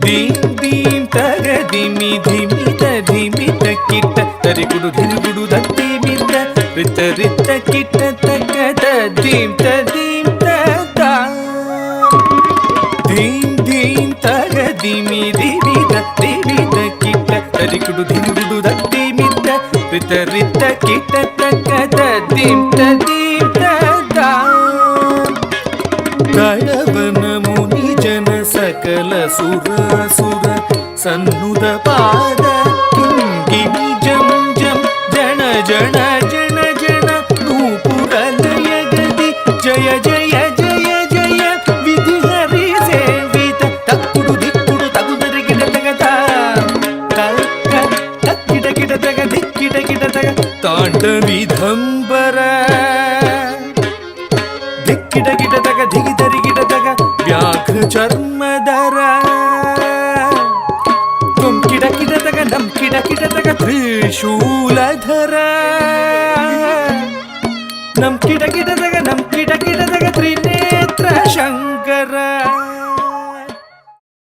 దీం దీం తగ దిమి ధిమిత ధిమిత కిట తరిగుడు ధిరుగుడు దత్తి మిత రిత రిత కిట తగ దీం తదీం తదా దీం దీం తగ దిమి ధిమిత ధిమిత కిట తరిగుడు ధిరుగుడు దత్తి మిత రిత రిత కిట తగ దీం తదీం తదా కళవనముని జన సకల సురాసుర సన్నుద పాద కింగిమి జం జం జన జన జన జన నూపురలయ గది జయ జయ జయ జయ విధి హరి సేవిత తక్కుడు దిక్కుడు తగుదరిగిడ తగత తక్కిట కిట తగ దిక్కిట కిట తగ తాండవిధంబర దిక్కిట కిట తగ దిగిదరిగిట తగ వ్యాఘ్ర చర్మధర తుం కిట కిట తగ నం కిట కిట తగ త్రిశూలధర నం కిట కిట తగ నం కిట కిట తగ త్రినేత్ర శంకర